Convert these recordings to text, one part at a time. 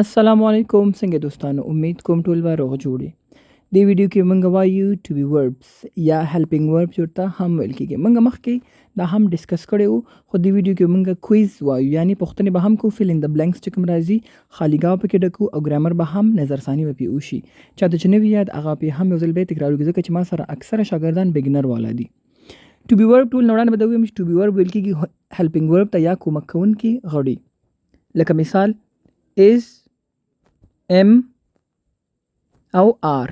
السلام علیکم څنګه دوستانو امید کوم ټول به روغ جوړي دی ویډیو کې مونږ وایو ټو بی وربس یا هیلپینګ وربس ورته هم ویل کېږي مونږ مخکې دا هم ډسکس کړی وو خو دی ویډیو کې مونږ کویز وایو یعنی پوښتنې به هم کو فیل ان د بلانکس چې کوم راځي خالی ګاو پکې ډکو او ګرامر به هم نظرثاني به پې وشي چاته چې نوي یاد هغه پې هم یو ځل بیا تکرار وکړي ځکه چې ما سره اکثره شاګردان بګنر والا دي ټو بی ورب ټول نوړانه به دا ووایم چې ټو بی ورب ویل کېږي هیلپینګ ورب ته یا کومک کوونکي غړي لکه مثال is M او R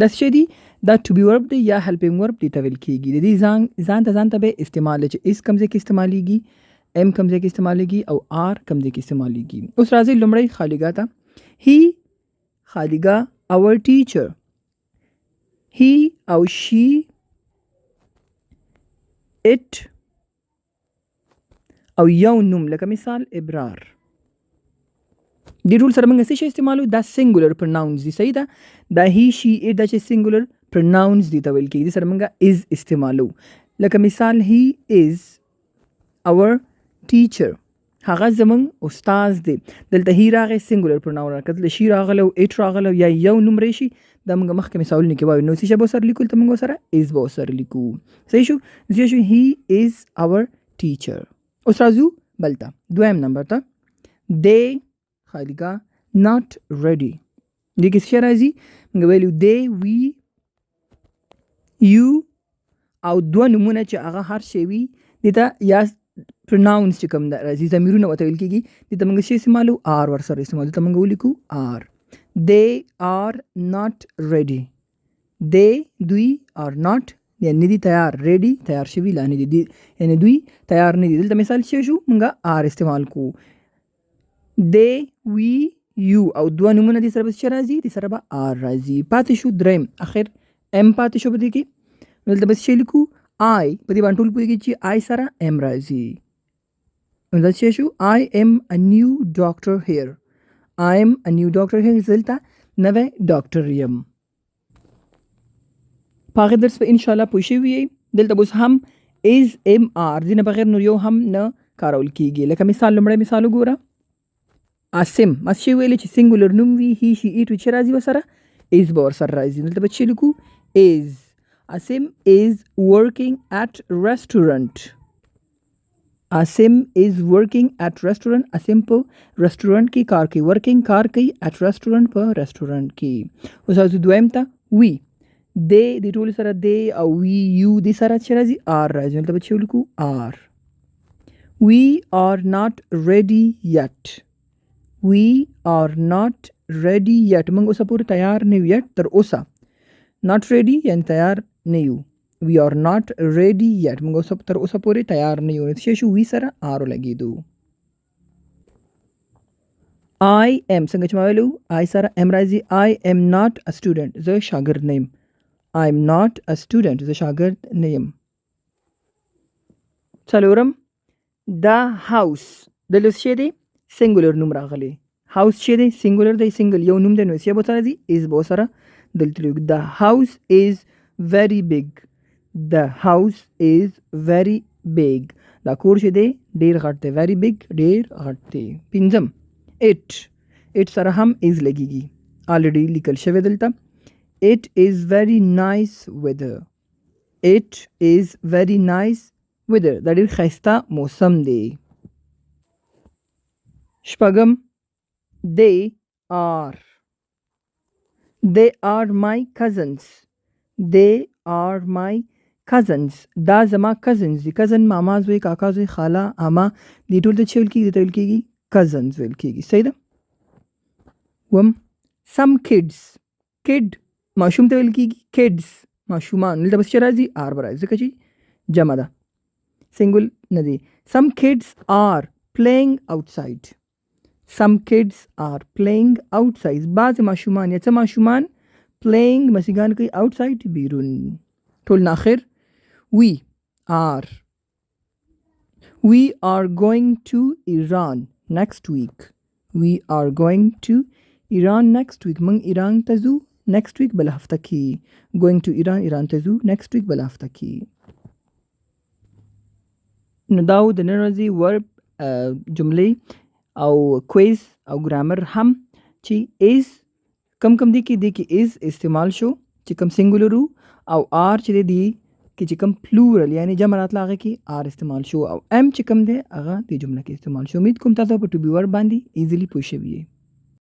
دا څه دي دا ټو بی ورب دی یا هیلپینګ ورب دی ته ویل کېږي د دې ځان ته به استعمال چې اس کوم ځای کې استعمالیږي M کوم ځای کې استعمالیږي او R کوم ځای کې استعمالیږي اوس راځي لومړی خالیګاه ته هی خالیګاه our teacher he او she it او یو نوم لکه مثال ابرار دی رول سره موږ څه شی استعمالو دا سنګولر پرناونز دي صحیح ده دا هی شي اټ دا چې سنګولر پرناونز دي ته ویل کېږي سره موږ از استعمالو لکه مثال هی از اور ټیچر هغه زموږ استاد دی دلته هی راغی سنګولر پرناون راکتل شي راغلو اټ راغلو یا یو نوم راشي دا موږ مخکې مثالونه کې وایو نو څه شی به سره لیکل ته موږ سره از به سره لیکو صحیح شو شو هی از اور ټیچر اوس راځو بلته دویم نمبر ته دی خالیګاه not ready دې کې څه راځي موږ ویلو دی وی یو او دوه نومونه چې هغه هر شی وي دې ته یا پرناونس چې کوم راځي ضمیرونه ورته ویل کېږي دې ته موږ څه استعمالو آر ورسره استعمالو ته موږ ولیکو آر they are not ready they دوی are not یعنی دی تیار ریډي تیار شوي لا نه دي یعنی دوی تیار نه دي دلته مثال څه شو موږ آر استعمال کوو they we you او دوه نومونه دي سره به څه راځي دي سره به آر راځي پاتې شو دریم اخر ام پاتې شو په دې کې دلته به څه لیکو آی په دې باندې ټول پوهېږي چې آی سره ام راځي نو دا څه شو I am a new doctor here I am a new doctor here دلته نوی ډاکټر یم په هغې درس به انشاءالله پوه شوي یئ دلته به اوس هم از ام آر دې نه بغیر نور یو هم نه کارول کېږي لکه مثال لومړی مثال وګوره عاصم ماسې ویلې چې سنګولر نوم وي هی شي ایټ چې راځي ورسره از به ورسره راځي دلته به څه لیکو از عاصم is working at restaurant عاصم is working at restaurant عاصم په رستورانټ کې کار کوي ورکینګ کار کوي at restaurant په رستورانټ کې اوس راځو دویم ته وی دی د ټولو سره دی او وی یو دې سره څه راځي آر راځي دلته به څه ولیکو آر we are not ready yet we are not ready yet موږ اوسه پورې تیار نه یو یټ تر اوسه not ready یعنی تیار نه یو we are not ready yet موږ اوسه تر اوسه پورې تیار نه یو څه شو وی سره آر لګېدو I am څنګه چې ما ویلو I سره am راځي I am not a student زه شاګرد نه یم I am not a student زه شاګرد نه یم څلورم دا هاوس دلته څه دی سنګولر نوم راغلی هاوس چې دی سنګولر دی سنګل یو نوم دی نو څه به سره دی از به سره دلته لیکو the house is very big the house is very big دا کور چې دی ډیر غټ دی very big ډیر غټ دی پنځم it سره هم از لګیږي already لیکل شوی دلته it is very nice weather it is very nice weather دا ډیر ښایسته موسم دی شپږم they are my cousins they are my cousins دا زما cousins دي cousin ماما زوی کاکا زوی خاله اما دې ټول ته څه ویل کېږي ته ویل کېږي cousins ویل کېږي صحیح ده وم some kids kid ماشوم ته ویل کېږي kids ماشومان دلته بس څه راځي آر به راځي ځکه چې جمع ده سنګل نه دی some kids are playing outside some kids are playing outside بعض ماشومان یا څه ماشومان playing مسیګان کوي outside بیرون ټول نه آخر we are going to Iran next week we are going to Iran next week موږ ایران ته ځو next week بل هفته کې going to ایران ته ځو next week بل هفته کې نو دا و د نن ورځې ورب جملې او کویز او ګرامر هم چې از کم دی کې از استعمال شو چې کم سنګولر او آر چې دی کې چې کم پلورل یعنی جمع راتله هغه کې آر استعمال شو او ام چې کم دی هغه د جمله کې استعمال شو. امید کوم تاسو په ټو بی ورب باندې ایزیلی پوه شوي یې.